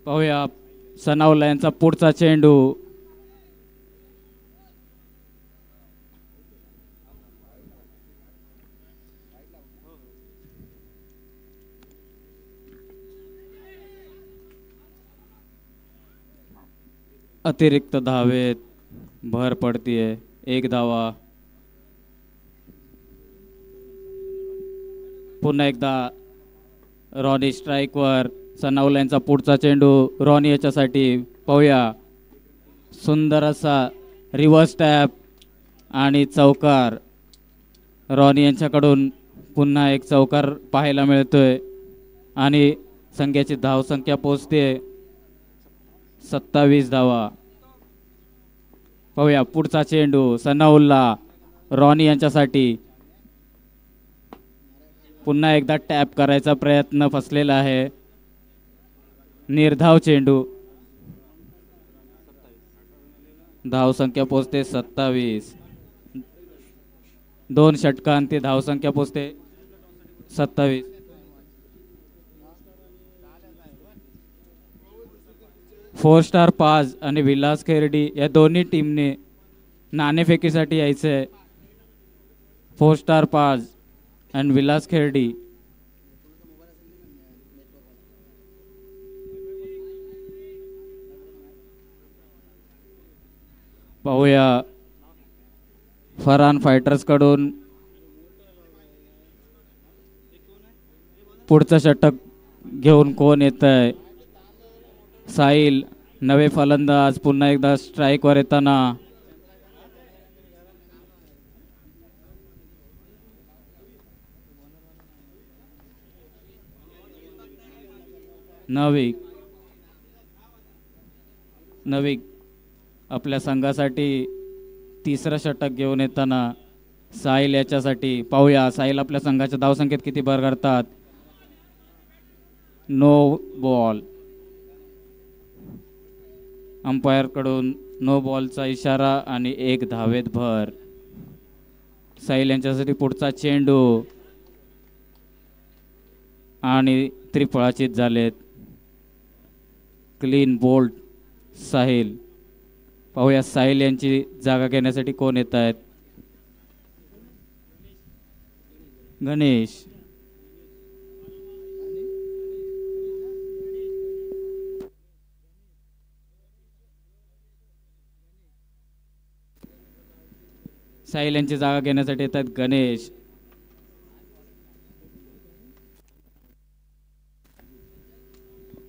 पाहूया सनावला यांचा पुढचा चेंडू. अतिरिक्त धावेत भर पडतीये. एक धावा. पुन्हा एकदा रॉनी स्ट्राईकवर. सनावला यांचा पुढचा चेंडू रॉनी याच्यासाठी. पाहूया सुंदर असा रिव्हर्स टॅप आणि चौकार. रॉनी यांच्याकडून पुन्हा एक चौकार पाहायला मिळतोय आणि संघाची धावसंख्या पोहोचते 27 धावा. पाहूया पुढचा चेंडू सनाउल्ला रॉनी यांच्यासाठी. पुन्हा एकदा टॅप करायचा प्रयत्न फसलेला आहे. निर्धाव चेंडू. धावसंख्या पोचते 27. 2 षटकांती धावसंख्या पोचते 27. फोर स्टार पाज आणि विलास खेरडी या दोन्ही टीमने नाणेफेकीसाठी यायचंय. फोर स्टार पाज आणि विलास खेरडी. पाहूया फरहान फायटर्स कडून पुढचं षटक घेऊन कोण येत आहे. साहिल नवे फलंदाज पुन्हा एकदा स्ट्राईकवर येताना. नवीक आपल्या संघासाठी तिसरं षटक घेऊन येताना साहिल याच्यासाठी. पाहूया साहिल आपल्या संघाच्या धावसंख्येत किती भर करतात. No ball. अंपायर कडून नो बॉलचा इशारा आणि 1 धावेत भर. साहिल यांच्यासाठी पुढचा चेंडू आणि त्रिफळाचीत झालेत. Clean bowled Sahil. पाहूया साहिल यांची जागा घेण्यासाठी कोण येत आहेत. गणेश. साहिल यांची जागा घेण्यासाठी येत आहेत गणेश.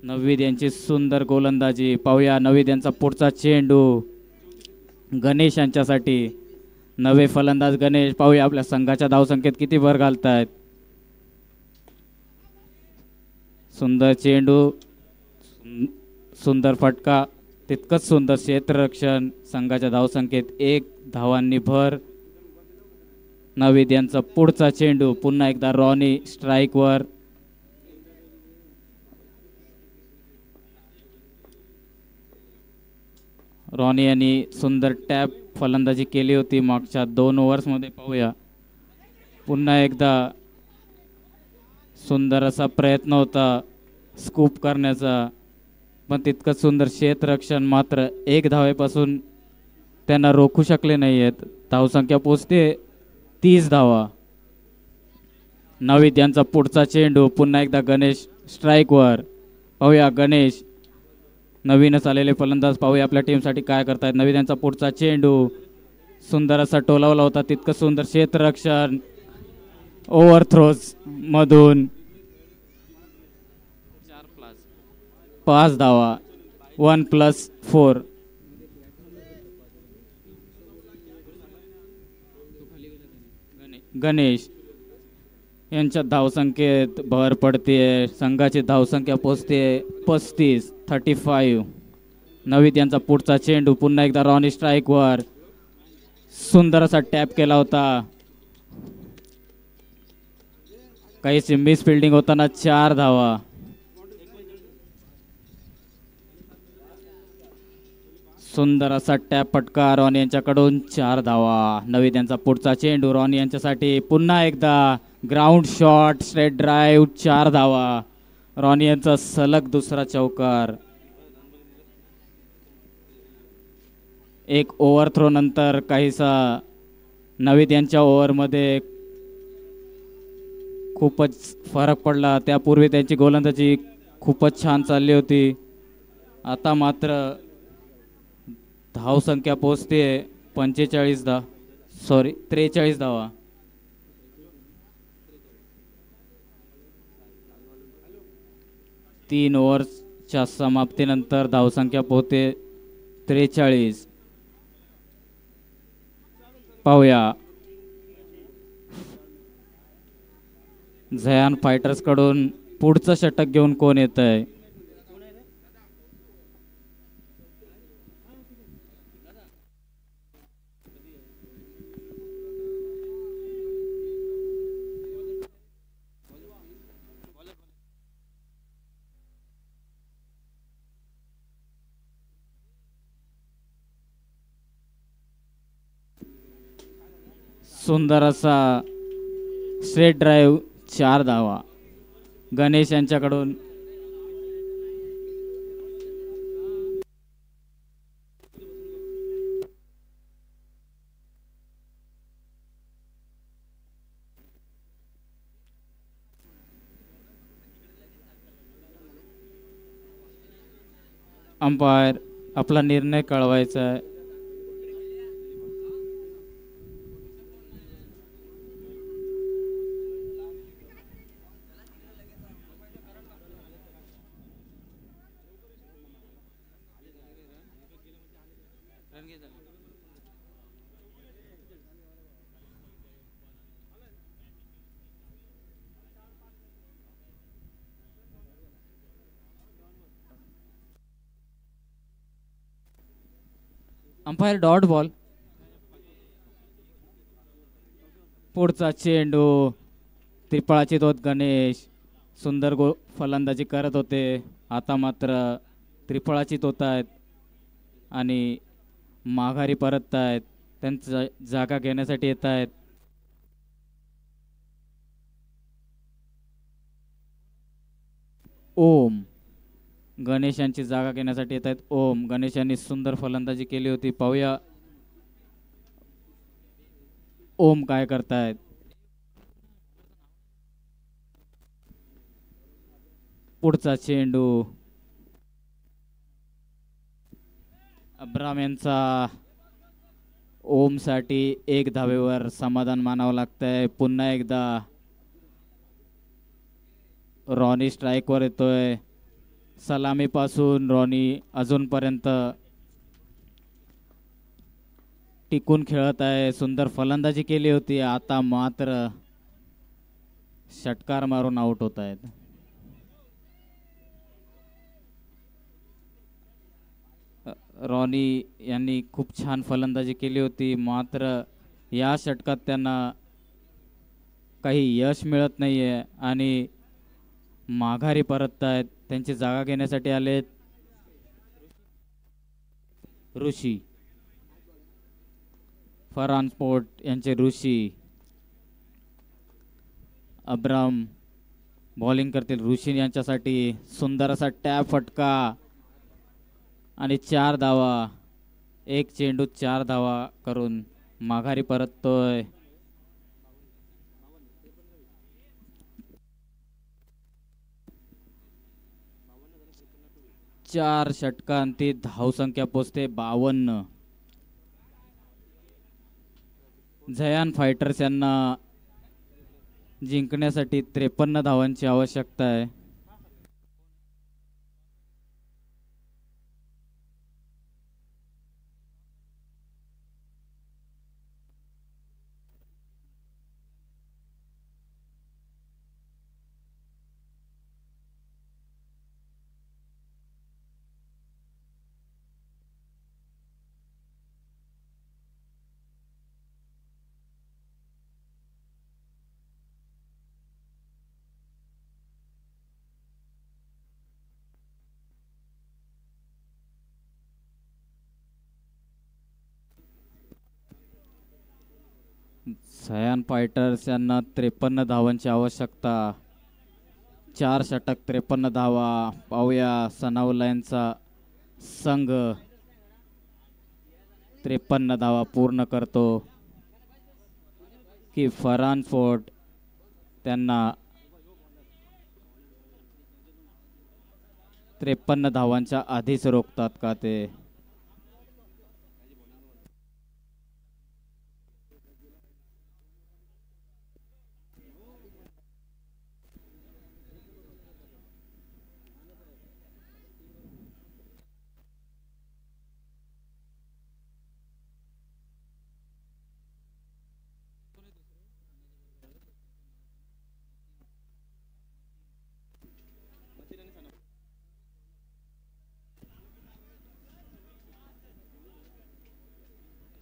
नववीद यांची सुंदर गोलंदाजी. पाहूया नववीद यांचा पुढचा चेंडू गणेश यांच्यासाठी. नवे फलंदाज गणेश. पाहूया आपल्या संघाच्या धावसंख्येत किती भर घालतायत. सुंदर चेंडू. सुंदर फटका. तितकंच सुंदर क्षेत्ररक्षण. संघाच्या धावसंख्येत 1 धावांनी भर. नववीद यांचा पुढचा चेंडू. पुन्हा एकदा रॉनी स्ट्राईकवर. रॉनी यांनी सुंदर टॅप फलंदाजी केली होती मागच्या 2 ओव्हर्समध्ये. पाहूया पुन्हा एकदा सुंदर असा प्रयत्न होता स्कूप करण्याचा, पण तितकंच सुंदर क्षेत्ररक्षण. मात्र 1 धावेपासून त्यांना रोखू शकले नाही आहेत. धावसंख्या पोचते 30 धावा. नववीद यांचा पुढचा चेंडू. पुन्हा एकदा गणेश स्ट्राईकवर. पाहूया गणेश नवीनच आलेले फलंदाज. पाहूया आपल्या टीमसाठी काय करतायत. नववीद यांचा पुढचा चेंडू. सुंदर असा टोलावला होता. तितकं सुंदर क्षेत्ररक्षण. ओव्हरथ्रोज मधून 5 धावा. 1+4. गणेश यांच्या धावसंख्येत भर पडते. संघाची धावसंख्या पोचते 35. नववीद यांचा पुढचा चेंडू. पुन्हा एकदा रॉनी स्ट्राईकवर. सुंदर असा टॅप केला होता. काहीशी मिस फिल्डिंग होताना 4 धावा. सुंदर असा टॅप फटका रॉनी यांच्याकडून. 4 धावा. नववीद यांचा पुढचा चेंडू रॉनी यांच्यासाठी. पुन्हा एकदा ग्राउंड शॉट स्ट्रेट ड्राईव्ह. 4 धावा. रॉनी यांचा सलग दुसरा चौकार. एक ओव्हर थ्रो नंतर काहीसा नवीद यांच्या ओव्हरमध्ये खूपच फरक पडला. त्यापूर्वी त्यांची गोलंदाजी खूपच छान चालली होती. आता मात्र धावसंख्या पोचते 43 धावा. तीन ओव्हरच्या समाप्तीनंतर धावसंख्या पोहते 43. पाहूया झयान फायटर्स कडून पुढचं षटक घेऊन कोण येत आहे. सुंदर असा स्ट्रेट ड्राईव्ह 4 धावा गणेश यांच्याकडून. अंपायर आपला निर्णय कळवायचा आहे. Umpire dot ball. पुढचा चेंडू त्रिफळाची तोत गणेश सुंदर फलंदाजी करत होते. आता मात्र त्रिफळाची तोत आहेत आणि माघारी परत आहेत. त्यांचा जागा घेण्यासाठी येत आहेत. ओम गणेश यांची जागा घेण्यासाठी येत आहेत. ओम गणेश यांनी सुंदर फलंदाजी केली होती. पाहूया ओम काय करतायत. पुढचा चेंडू अब्राम यांचा ओम साठी 1 धावेवर समाधान मानावं लागतंय. पुन्हा एकदा रॉनी स्ट्राईकवर येतोय. सलामीपासून रॉनी अजूनपर्यंत टिकून खेळत आहे. सुंदर फलंदाजी केली होती. आता मात्र षटकार मारून आउट होत आहेत. रॉनी यांनी खूप छान फलंदाजी केली होती. मात्र या षटकात त्यांना काही यश मिळत नाहीये आणि माघारी परत आहेत. त्यांची जागा घेण्यासाठी आलेत ऋषी. फरहान स्पोर्ट यांचे ऋषी. अब्राम बॉलिंग करतील. ऋषी यांच्यासाठी सुंदर असा टॅप फटका आणि 4 धावा. एक चेंडू 4 धावा करून माघारी परततोय. चार षटकांती धावसंख्या पोचते 52. झयान फायटर्स यांना जिंकण्यासाठी 53 धावांची आवश्यकता आहे. झयान फायटर्स यांना 53 धावांची आवश्यकता. 4 षटक 53 धावा. पाहूया सनाउल्ला यांचा संघ 53 धावा पूर्ण करतो की फरहान फोर्ट त्यांना 53 धावांच्या आधीच रोखतात का ते.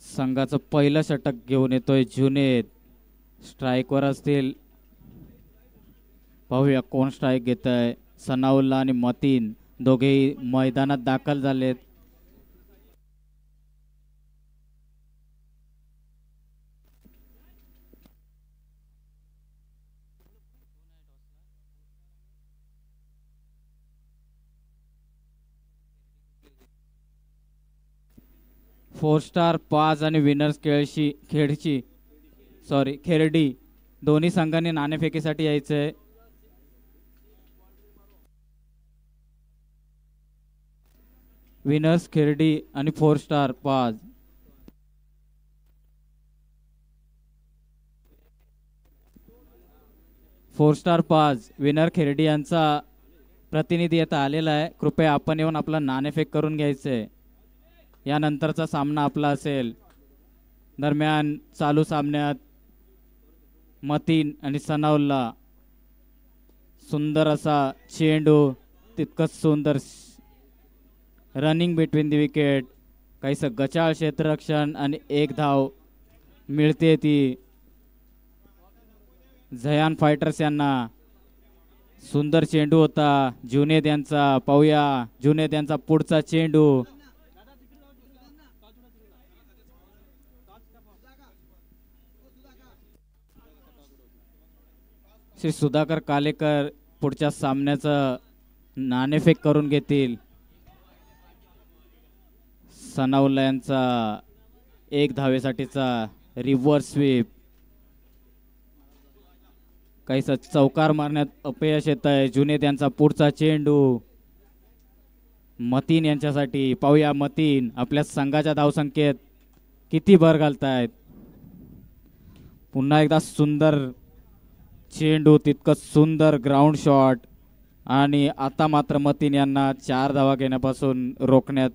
संघाचं पहिलं षटक घेऊन येतोय जुनेद. स्ट्राईकवर असतील. पाहूया कोण स्ट्राईक घेत आहे. सनाउल्ला आणि मतीन दोघेही मैदानात दाखल झालेत. फोर स्टार पाच आणि विनर्स खेरडी दोन्ही संघांनी नाणेफेकीसाठी यायचंय. विनर्स खेरडी आणि फोर स्टार पाच. फोर स्टार पाच विनर खेरडी यांचा प्रतिनिधी आता आलेला आहे. कृपया आपण येऊन आपला नाणेफेक करून घ्यायचंय. यानंतरचा सामना आपला असेल. दरम्यान चालू सामन्यात मतीन आणि सनाउल्ला. सुंदर असा चेंडू, तितकंच सुंदर रनिंग बिटवीन दी विकेट. काहीसं गचाळ क्षेत्ररक्षण आणि एक धाव मिळते ती झयान फायटर्स यांना. सुंदर चेंडू होता जुनेद यांचा. पाहूया जुनेद यांचा पुढचा चेंडू. श्री सुधाकर कालेकर पुढच्या सामन्याचं नाणेफेक करून घेतील. सनाउल्ला यांचा एक धावेसाठीचा रिव्हर्स स्वीप. काहीसा चौकार मारण्यात अपयश येत आहे. जुनेद यांचा पुढचा चेंडू मतीन यांच्यासाठी. पाहूया मतीन आपल्या संघाच्या धावसंख्येत किती भर घालतायत. पुन्हा एकदा सुंदर चेंडू, तितकं सुंदर ग्राउंड शॉट आणि आता मात्र मतीन यांना 4 धावा घेण्यापासून रोखण्यात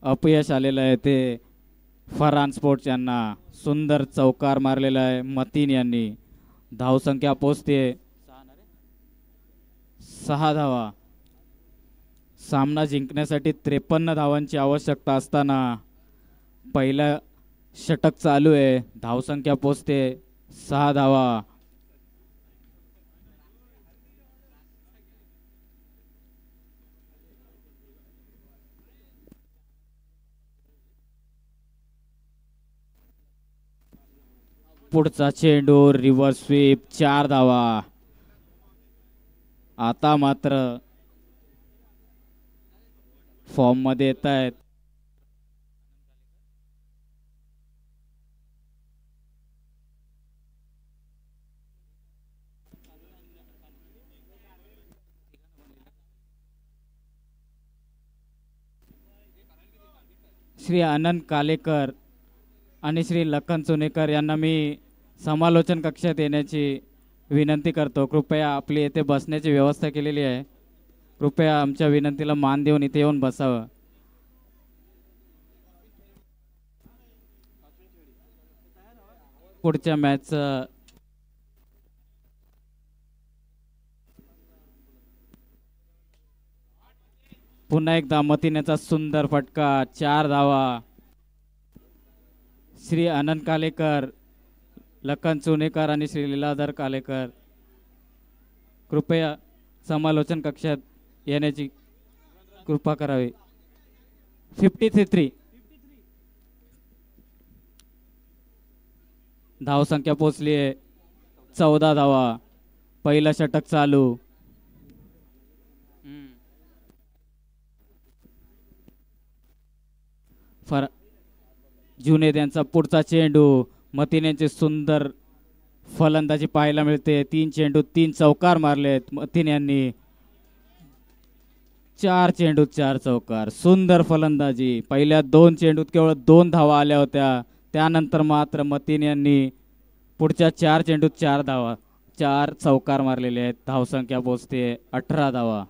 अपयश आलेलं आहे. ते फरहान स्पोर्ट्स यांना सुंदर चौकार मारलेला आहे मतीन यांनी. धावसंख्या पोचते 6 धावा. सामना जिंकण्यासाठी 53 धावांची आवश्यकता असताना पहिलं षटक चालू आहे. धावसंख्या पोचते 6 धावा. पुढचा चेंडू रिव्हर्स स्वीप 4 धावा. आता मात्र फॉर्म मध्ये येत आहेत. श्री आनंद कालेकर आणि श्री लखन सोनेकर यांना मी समालोचन कक्षात येण्याची विनंती करतो. कृपया आपली येथे बसण्याची व्यवस्था केलेली आहे. कृपया आमच्या विनंतीला मान देऊन इथे येऊन बसावं. पुढच्या मॅच पुन्हा एकदा मतीनेचा सुंदर फटका 4 धावा. श्री आनंद कालेकर, लखन सोनेकर आणि श्री लीलाधर कालेकर कृपया समालोचन कक्षात येण्याची कृपा करावी. 53 धावसंख्या पोचली आहे. 14 धावा. पहिलं षटक चालू. जुनेद यांचा पुढचा चेंडू मतीन यांचे सुंदर फलंदाजी पाहायला मिळते. 3 चेंडू 3 चौकार मारलेत मतीन यांनी. 4 चेंडूत 4 चौकार. सुंदर फलंदाजी. पहिल्या 2 चेंडूत केवळ 2 धावा आल्या होत्या. त्यानंतर मात्र मतीन यांनी पुढच्या 4 चेंडूत 4 धावा 4 चौकार मारलेले आहेत. धावसंख्या पोहोचते 18 धावा.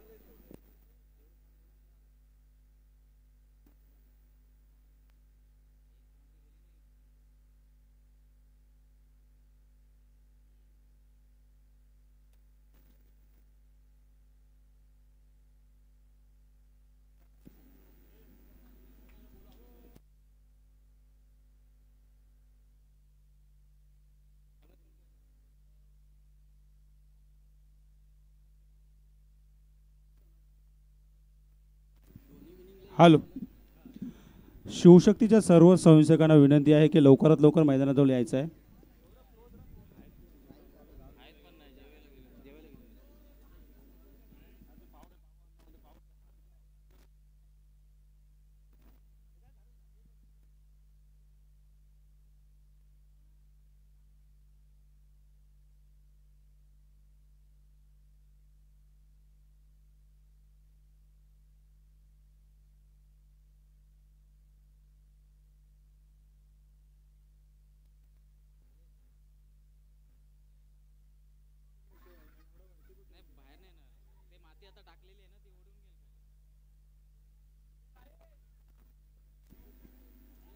हॅलो. शिवशक्तीच्या सर्व स्वयंसेवकांना विनंती आहे की लवकरात लवकर मैदानाजवळ यायचं आहे.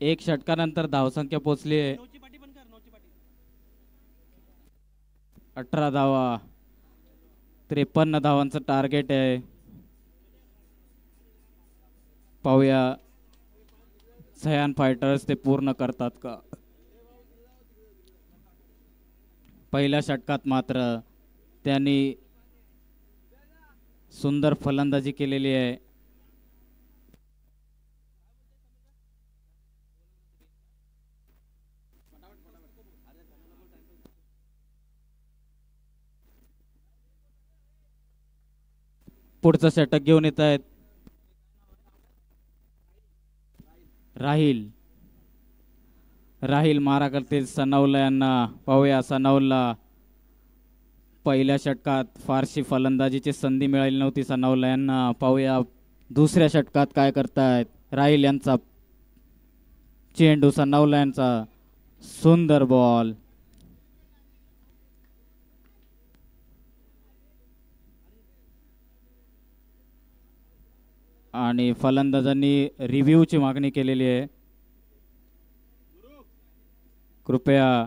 एक षटकानंतर धावसंख्या पोहोचली आहे 18 धावा. 53 धावांचं टार्गेट आहे. पाहूया सयान फायटर्स ते पूर्ण करतात का. पहिल्या षटकात मात्र त्यांनी सुंदर फलंदाजी केलेली आहे. पुढचं षटक घेऊन येत आहेत राहिल. राहिल मारा करतील सनौला यांना. पाहूया सनौला. पहिल्या षटकात फारशी फलंदाजीची संधी मिळाली नव्हती सनौला यांना. पाहूया दुसऱ्या षटकात काय करतायत. राहिल यांचा चेंडू सनौला यांचा सुंदर बॉल. आणि फलंदाजांनी रिव्ह्यूची मागणी केलेली आहे. कृपया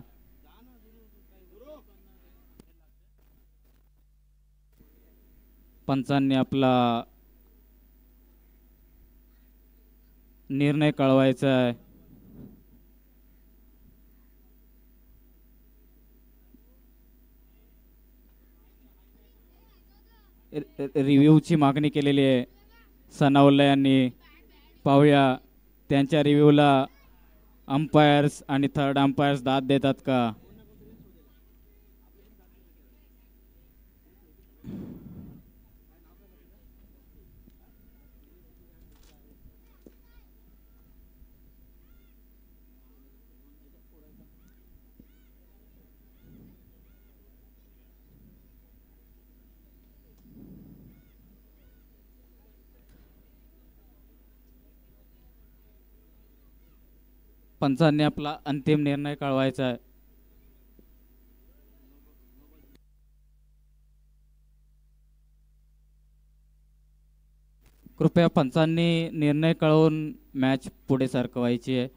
पंचांनी आपला निर्णय कळवायचा आहे. रिव्ह्यूची मागणी केलेली आहे सनौला यांनी. पाहूया त्यांच्या रिव्ह्यूला अंपायर्स आणि थर्ड अंपायर्स दाद देतात का. पंचांनी आपला अंतिम निर्णय कळवायचा आहे. कृपया पंचांनी निर्णय कळवून मॅच पुढे सरकवायची आहे.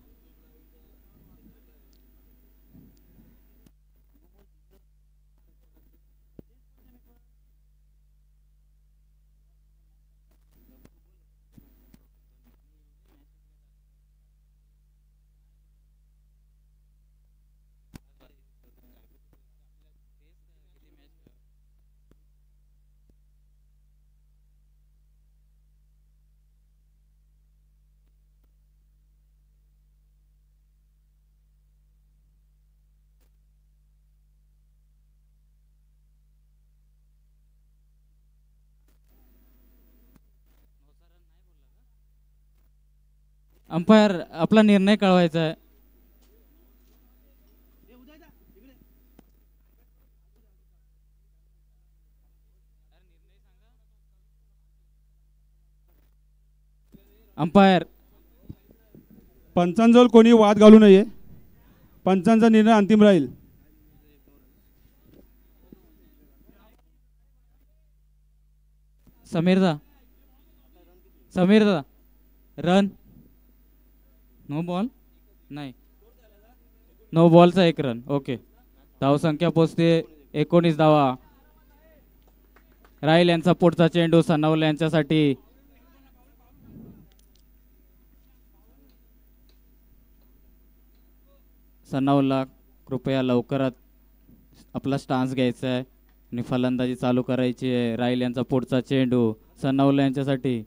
अंपायर आपला निर्णय कळवायचा आहे. अंपायर पंचांजवळ कोणी वाद घालू नये. पंचांचा निर्णय अंतिम राहील. समीरदा समीरदा रन नो बॉल नाही नो बॉलचा 1 रन. ओके. धावसंख्या पोचते 19 धावा. राहील यांचा पुढचा चेंडू सनवले यांच्यासाठी. सनवला कृपया लवकरात आपला स्टान्स घ्यायचा आहे आणि फलंदाजी चालू करायची आहे. राहील यांचा पुढचा चेंडू सनवले यांच्यासाठी.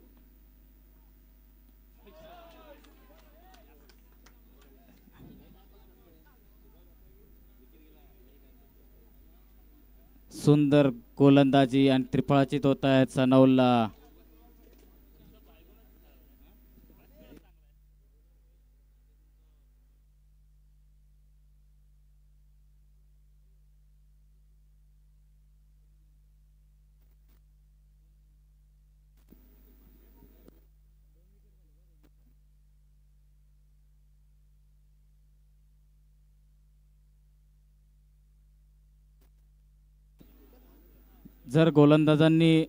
सुंदर गोलंदाजी आणि त्रिफळाचीत होत आहेत सनवला. जर गोलंदाजांनी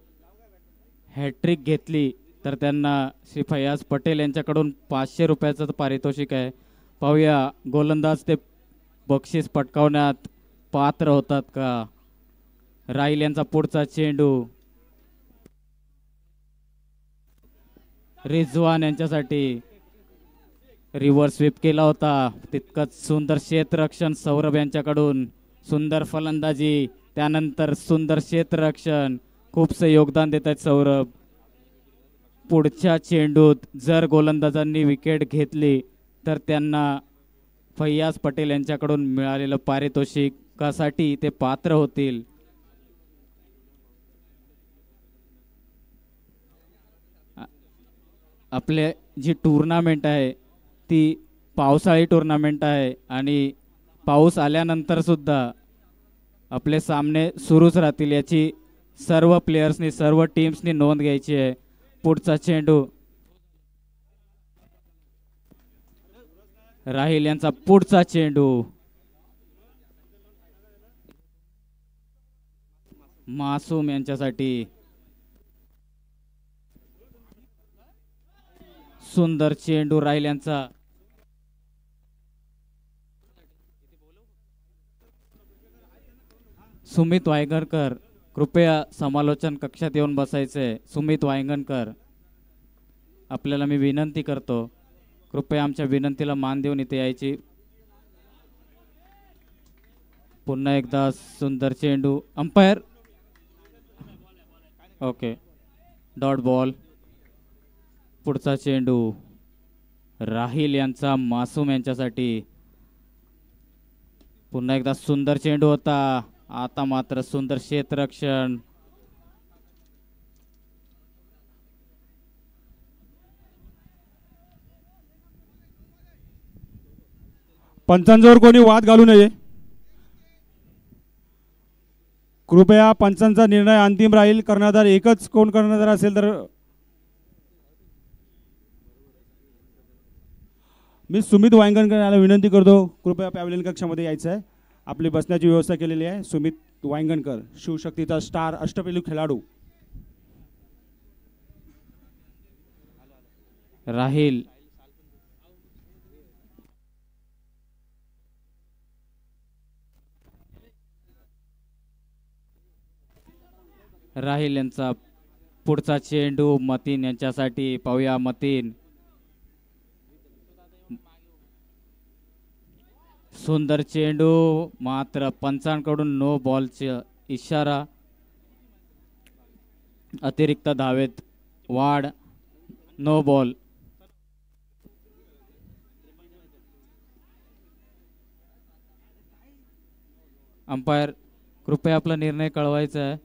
हॅट्रिक घेतली तर त्यांना श्री फयाज पटेल यांच्याकडून 500 रुपयाचं पारितोषिक आहे. पाहूया गोलंदाज ते बक्षीस पटकावण्यात पात्र होतात का. राहील यांचा पुढचा चेंडू रिझवान यांच्यासाठी. रिव्हर्स स्वीप केला होता. तितकंच सुंदर क्षेत्ररक्षण सौरभ यांच्याकडून. सुंदर फलंदाजी त्यानंतर सुंदर क्षेत्ररक्षण. खूपसे योगदान देत आहेत सौरभ. पुढच्या चेंडूत जर गोलंदाजांनी विकेट घेतली तर त्यांना फैयाज पटेल यांच्याकडून मिळालेलं पारितोषिकासाठी ते पात्र होतील. आपले जी टुर्नामेंट आहे ती पावसाळी टुर्नामेंट आहे आणि पाऊस आल्यानंतर सुद्धा आपले सामने सुरूच राहतील याची सर्व प्लेयर्सनी सर्व टीम्सनी नोंद घ्यायची आहे. पुढचा चेंडू राहील यांचा पुढचा चेंडू मासूम यांच्यासाठी. सुंदर चेंडू राहील यांचा. सुमित वायगणकर कृपया समालोचन कक्षात येऊन बसायचे. सुमित वायगणकर आपल्याला मी विनंती करतो कृपया आमच्या विनंतीला मान देऊन इथे यायची. पुन्हा एकदा सुंदर चेंडू. Umpire okay dot ball. पुढचा चेंडू राहील यांचा मासूम यांच्यासाठी. पुन्हा एकदा सुंदर चेंडू होता. आता मात्र सुंदर क्षेत्ररक्षण. पंचांजवळ कोणी वाद घालू नये. कृपया पंचांचा निर्णय अंतिम राहील. कर्णधार एकच कोण कर्णधार असेल तर मी सुमित वायंगणकर याला विनंती करतो कृपया पॅव्हलियन कक्षामध्ये यायचं आहे. आपली बसण्याची व्यवस्था केलेली आहे. सुमित वायंगणकर शिवशक्तीचा स्टार अष्टपैलू खेळाडू. राहील राहील यांचा पुढचा चेंडू मतीन यांच्यासाठी. पाहूया मतीन. सुंदर चेंडू मात्र पंचांकडून नो बॉलचा इशारा. अतिरिक्त धावेत वाढ. No ball. अंपायर कृपया आपला निर्णय कळवायचा आहे.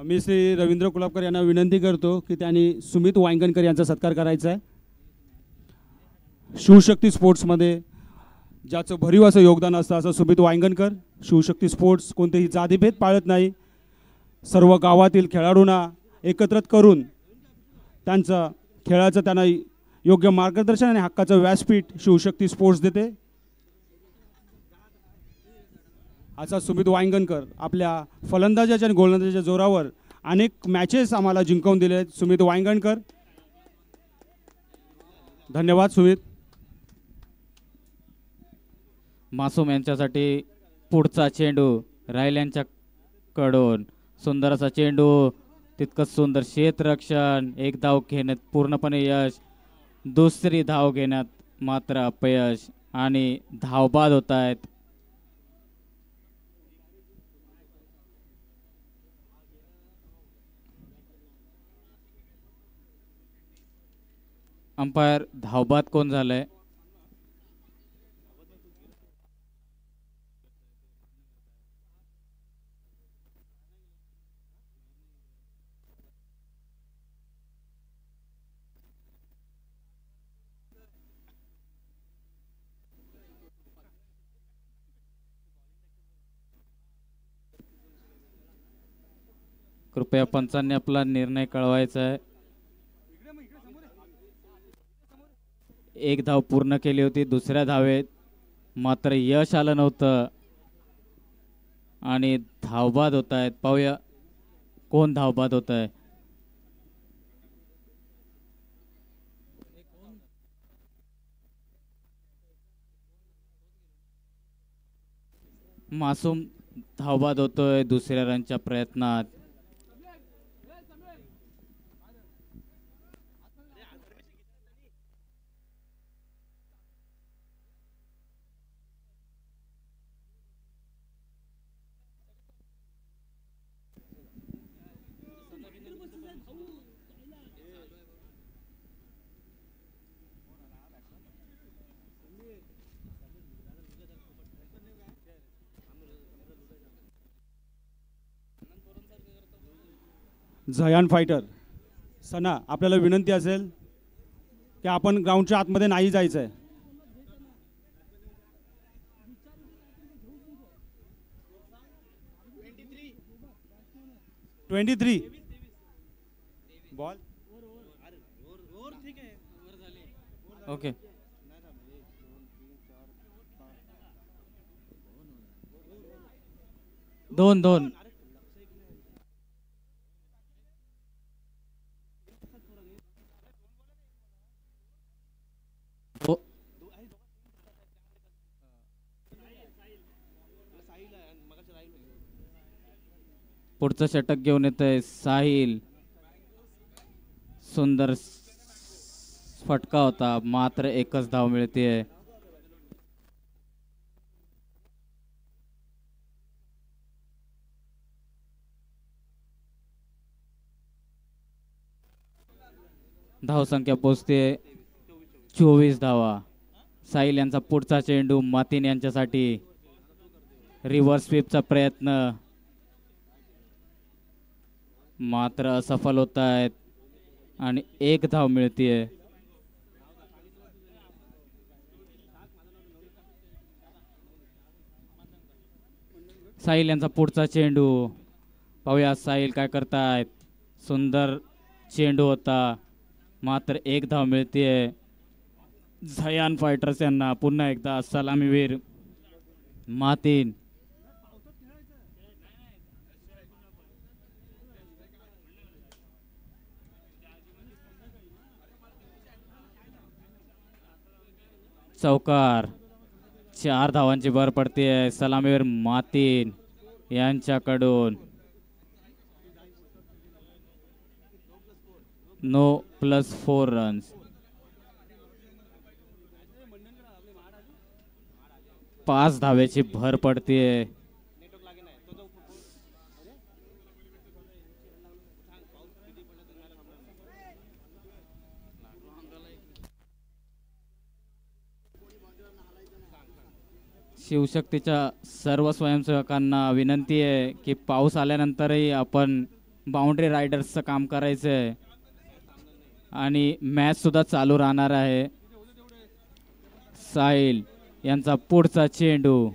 मी श्री रवींद्र कुलाबकर यांना विनंती करतो की त्यांनी सुमित वांगणकर यांचा सत्कार करायचा आहे. शिवशक्ती स्पोर्ट्समध्ये ज्याचं भरीव असं योगदान असतं असं सुमित वांगणकर. शिवशक्ती स्पोर्ट्स कोणतेही जातीभेद पाळत नाही, सर्व गावातील खेळाडूंना एकत्रित करून त्यांचं खेळाचं त्यांना योग्य मार्गदर्शन आणि हक्काचं व्यासपीठ शिवशक्ती स्पोर्ट्स देते. असा सुमित वांगणकर आपल्या फलंदाजाच्या आणि गोलंदाजाच्या जोरावर अनेक मॅचेस आम्हाला जिंकवून दिले आहेत. सुमित वांगणकर, धन्यवाद सुमित. मासूम यांच्यासाठी पुढचा चेंडू राहिल यांच्याकडून. सुंदर असा चेंडू, तितकंच सुंदर क्षेत्ररक्षण. एक धाव घेण्यात पूर्णपणे यश, दुसरी धाव घेण्यात मात्र अपयश आणि धावबाद होत आहेत. अंपायर धावबाद कोण झालंय? कृपया पंचांनी आपला निर्णय कळवायचा आहे. एक धाव पूर्ण केली होती, दुसऱ्या धावेत मात्र यश आलं नव्हतं आणि धावबाद होत आहेत. पाहूया कोण धावबाद होत आहे. मासूम धावबाद होतोय दुसऱ्या रनच्या प्रयत्नात. झयान फायटर सना, आपल्याला विनंती असेल की आपण ग्राउंडच्या आतमध्ये नाही जायचं आहे. (23) बॉल. ओके, दोन दोन. पुढचं षटक घेऊन येत आहे साहिल. सुंदर फटका होता, मात्र एकच धाव मिळते. धावसंख्या पोचते 24 धावा. साहिल यांचा पुढचा चेंडू मातीन यांच्यासाठी. रिव्हर्स स्वीपचा प्रयत्न मात्र असफल होत आहेत आणि एक धाव मिळतीये. साहिल यांचा पुढचा चेंडू. पाहूया साहिल काय करतायत. सुंदर चेंडू होता, मात्र एक धाव मिळतीये. झयान फायटर्स यांना पुन्हा एकदा सलामीवीर मातीन. चौकार. 4 धावांची भर पडते सलामीवीर मातीन यांच्याकडून. No +4 runs. 5 धावेची भर पडते. शिवशक्तीच्या सर्व स्वयंसेवकांना विनंती आहे की पाऊस आल्यानंतरही आपण बाउंड्री रायडर्सचं काम करायचं आहे आणि मॅच सुद्धा चालू राहणार आहे. साहिल यांचा पुढचा चेंडू.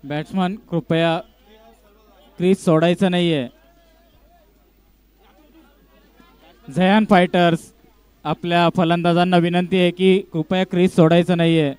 बॅट्समन कृपया क्रीज सोडायचं नाहीये. झयान फायटर्स आपल्या फलंदाजांना विनंती आहे की कृपया क्रीज सोडायचं नाहीये.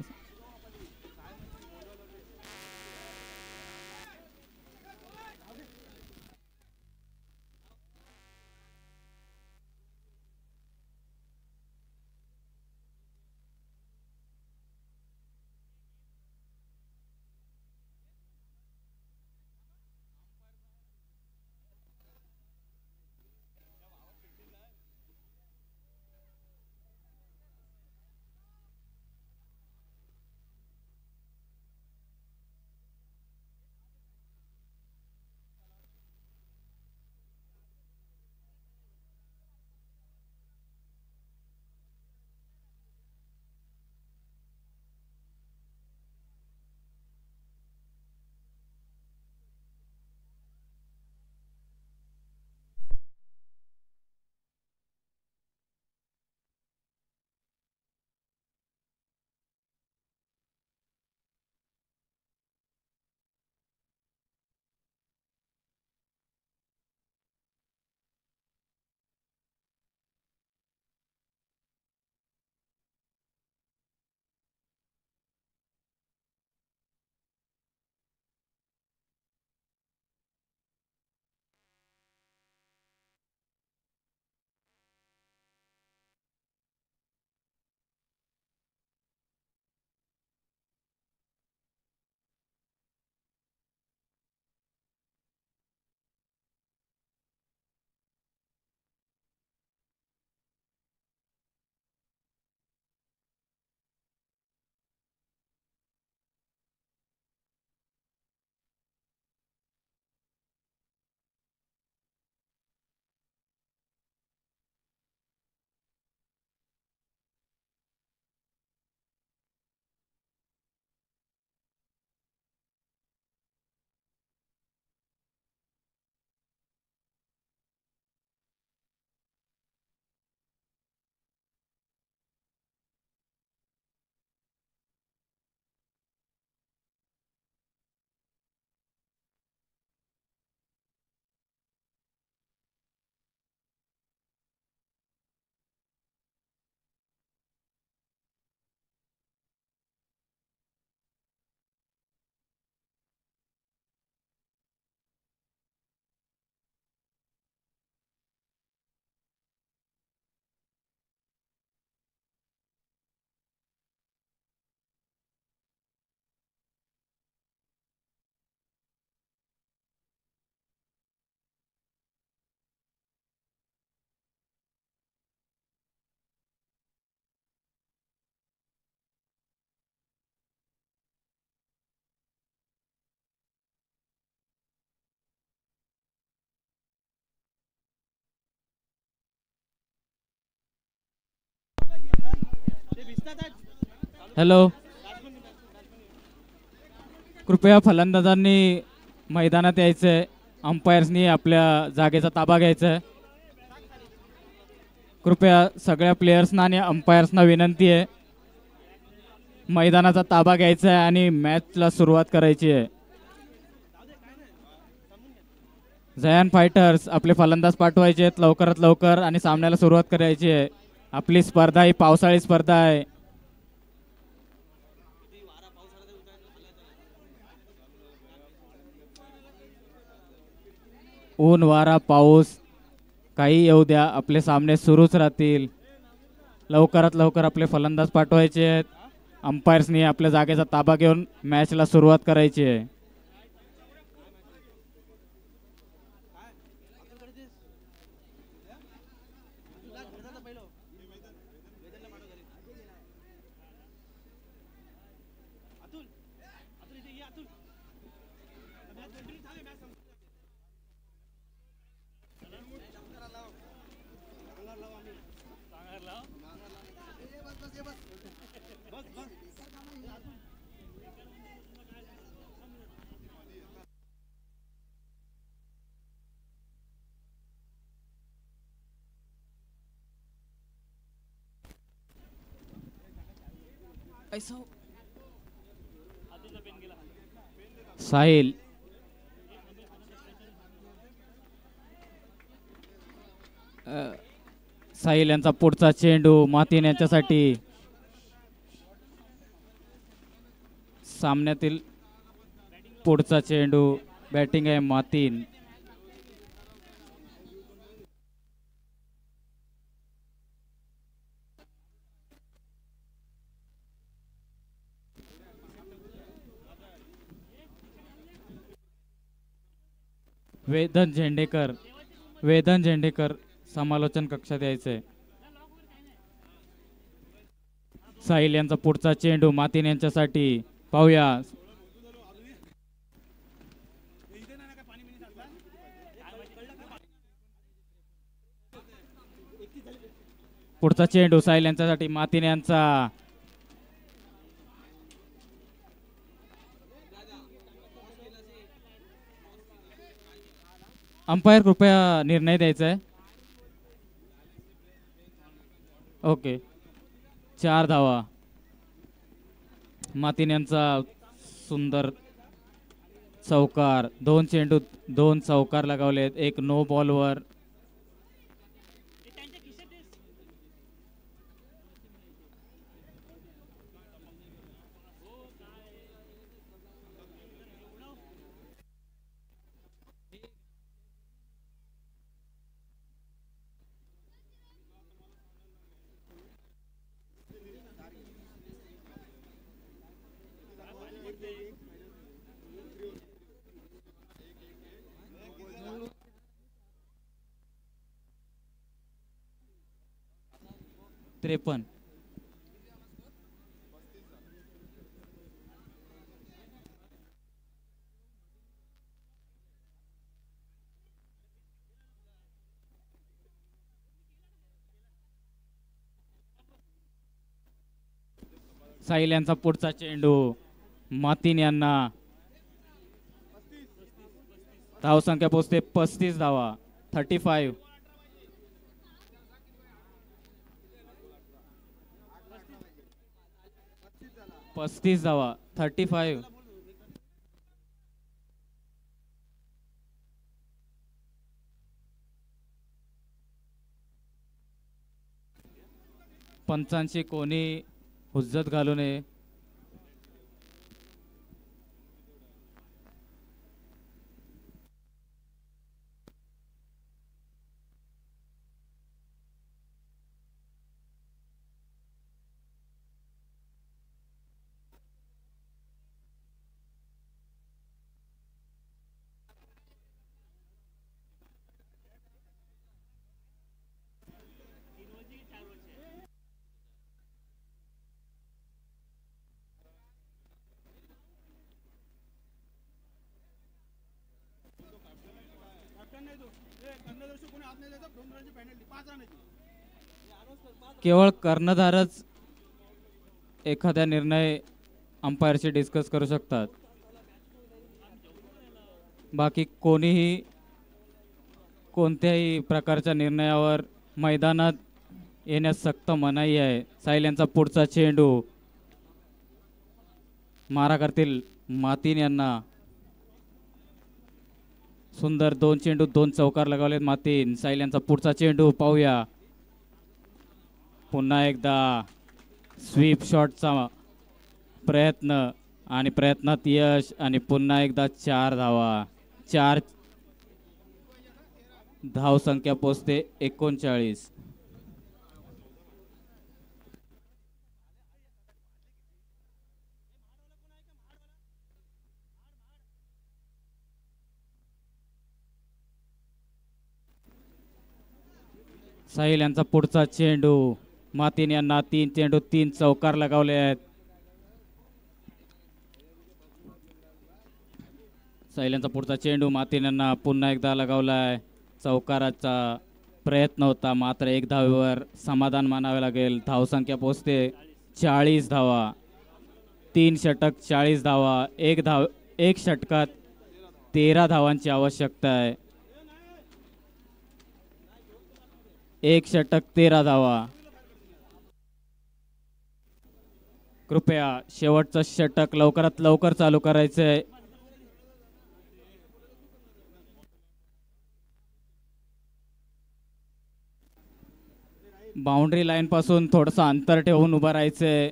हॅलो, कृपया फलंदाजांनी मैदानात यायचंय. अंपायर्सनी आपल्या जागेचा ताबा घ्यायचा आहे. कृपया सगळ्या प्लेयर्सना आणि अंपायर्सना विनंती आहे मैदानाचा ताबा घ्यायचा आहे आणि मॅचला सुरुवात करायची आहे. झयान फायटर्स आपले फलंदाज पाठवायचे आहेत लवकरात लवकर आणि सामन्याला सुरुवात करायची आहे. आपली स्पर्धा ही पावसाळी स्पर्धा आहे. ऊन वारा पाऊस काही येऊ द्या, आपले सामने सुरूच राहतील. लवकरात लवकर आपले फलंदाज पाठवायचे आहेत. अंपायर्सनी आपल्या जागेचा ताबा घेऊन मॅचला सुरुवात करायची आहे. साहिल साहिल यांचा पुढचा चेंडू मातीन यांच्यासाठी. सामन्यातील पुढचा चेंडू बॅटिंग आहे मातीन. वेदन झेंडेकर समालोचन कक्षात यायचंय. साहिल यांचा पुढचा चेंडू मातीन यांच्यासाठी. पाहूया पुढचा चेंडू साहिल यांच्यासाठी. मातीन यांचा अंपायर कृपया निर्णय द्यायचा आहे. ओके 4 धावा. मातीन यांचा सुंदर चौकार. 2 चेंडू 2 चौकार लगावलेत. एक नो बॉलवर. त्रेपन्न. साहिल यांचा पुढचा चेंडू मातीन यांना. धावसंख्या पोहोचते 35 धावा. 35. पस्तीस धावा. 35. पंचांची कोणी हुज्जत घालू नये. केवळ कर्णधारच एखाद्या निर्णय अंपायरशी डिस्कस करू शकतात. बाकी कोणीही कोणत्याही प्रकारच्या निर्णयावर मैदानात येण्यास सक्त मनाई आहे. साहिल यांचा पुढचा चेंडू मारा करतील मातीन यांना. सुंदर 2 चेंडू 2 चौकार लगावलेत मातीन. साहिल यांचा पुढचा चेंडू पाहूया. पुन्हा एकदा स्वीप शॉटचा प्रयत्न आणि प्रयत्नात यश आणि पुन्हा एकदा 4 धावा. 4 धावसंख्या पोचते 39. साहिल यांचा पुढचा चेंडू मातीन यांना. 3 चेंडू 3 चौकार लगावले आहेत. साहिल यांचा पुढचा चेंडू मातीन यांना पुन्हा एकदा लगावलाय. चौकाराचा प्रयत्न होता मात्र 1 धावेवर समाधान मानावे लागेल. धावसंख्या पोहोचते 40 धावा, 3 षटक 40 धावा, एक षटकात 13 धावांची आवश्यकता आहे. एक षटक 13 धावा. कृपया शेवटचं षटक लवकरात लवकर चालू करायचंय. बाउंड्री लाईन पासून थोडंसं अंतर ठेवून उभं राहायचंय,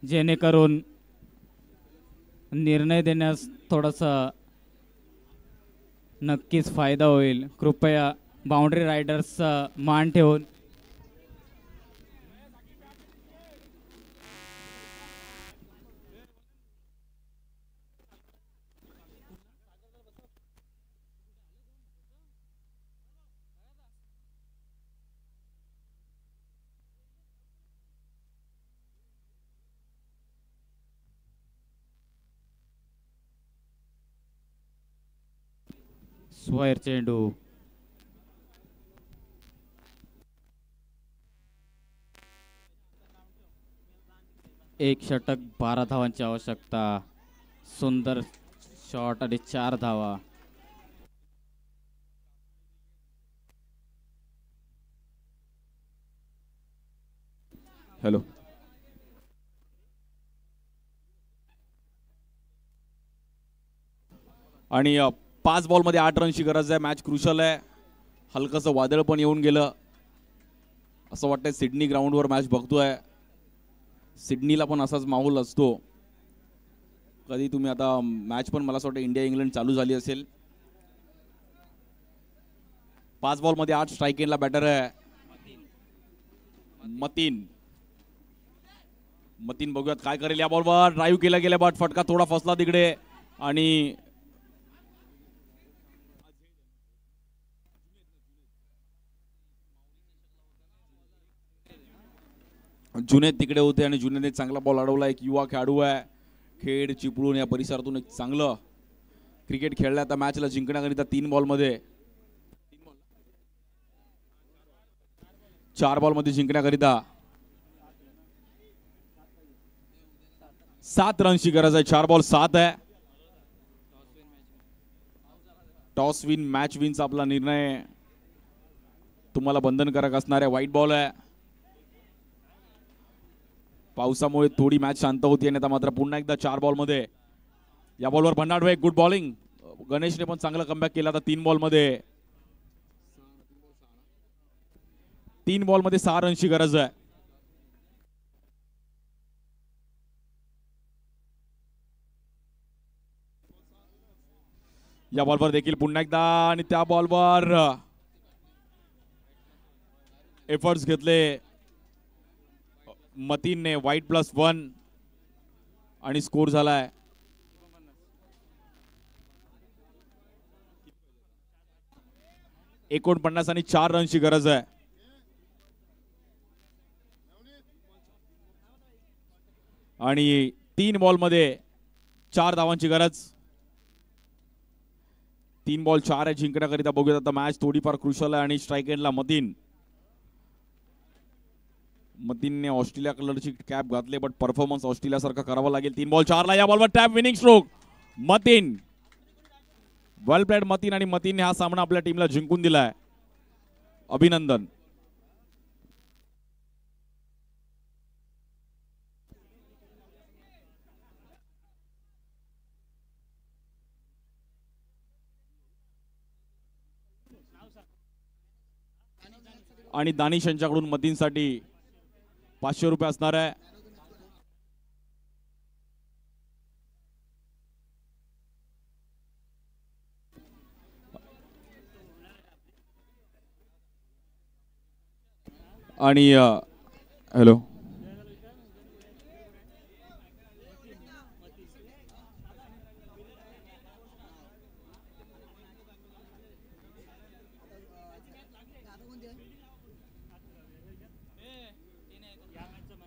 जेणेकरून निर्णय देण्यास थोडासा नक्कीच फायदा होईल. कृपया बाउंड्री रायडर्सचा मान ठेवून स्क्वेअर चेंडू. एक षटक 12 धावांची आवश्यकता. सुंदर शॉट आणि 4 धावा. हॅलो, आणि 5 बॉलमध्ये 8 रनची गरज आहे. मॅच क्रुशल आहे. हलकंसं वादळ पण येऊन गेलं असं वाटतंय. सिडनी ग्राउंडवर मॅच बघतोय. सिडनीला पण असाच माहोल असतो कधी. तुम्ही आता मॅच पण मला असं वाटतं इंडिया इंग्लंड चालू झाली असेल. 5 बॉलमध्ये 8 स्ट्राईक एंडला बॅटर आहे मतीन. मतीन बघूयात काय करेल या बॉलवर. ड्राईव्ह केला गेल्या बट फटका थोडा फसला तिकडे. आणि जुनेद तिकडे होते आणि जुनेदने चांगला बॉल अडवला. एक युवा खेळाडू आहे. खेड चिपळूण या परिसरातून एक चांगलं क्रिकेट खेळलं. आता मॅचला जिंकण्याकरिता 3 बॉलमध्ये 4 बॉलमध्ये जिंकण्याकरिता 7 रनची गरज आहे. 4 बॉल 7 आहे. टॉस विन मॅच विनचा आपला निर्णय तुम्हाला बंधनकारक असणार आहे. व्हाईट बॉल आहे. पावसामुळे थोडी मॅच शांत होती आणि आता मात्र पुन्हा एकदा 4 बॉलमध्ये या बॉलवर भन्नाट एक गुड बॉलिंग. गणेशने पण चांगला कमबॅक केला. आता 3 बॉलमध्ये 6 रनची गरज आहे. या बॉलवर देखील पुन्हा एकदा आणि त्या बॉलवर एफर्ट्स घेतले मतीनने. व्हाईट +1 आणि स्कोर झालाय 49 आणि 4 रनची गरज आहे. आणि 3 बॉलमध्ये 4 धावांची गरज. 3 बॉल 4 आहे जिंकण्याकरिता. बघूयात आता मॅच थोडीफार क्रुशल आहे. आणि स्ट्राईक एंडला मतीनने ऑस्ट्रेलिया कलरची कॅप घातली बट परफॉर्मन्स ऑस्ट्रेलिया सारखा करावा लागेल. 3 बॉल 4 ला या बॉलवर टॅप विनिंग स्ट्रोक मतीन. वेल प्लेड मतीन. आणि मतीनने हा सामना आपल्या टीमला जिंकून दिलाय. अभिनंदन. आणि दानिश यांच्याकडून मतीनसाठी 500 रुपये असणार आहे. आणि हॅलो,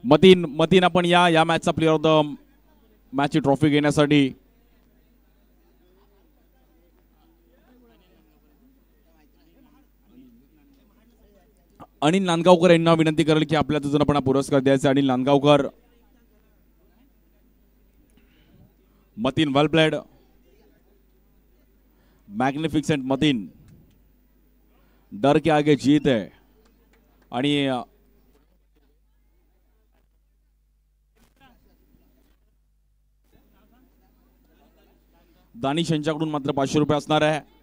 मतीन आपण या मॅचचा प्लेअर ऑफ द मॅचची ट्रॉफी घेण्यासाठी अनिल नांदगावकर यांना विनंती करेल की आपल्या तुझपणा पुरस्कार द्यायचा. अनिल नांदगावकर. मतीन वेल प्लेड. मैग्निफिसेंट मतीन. डर के आगे जीत है. आणि दानिश यांच्याकडून मात्र 500 रुपये असणार आहे.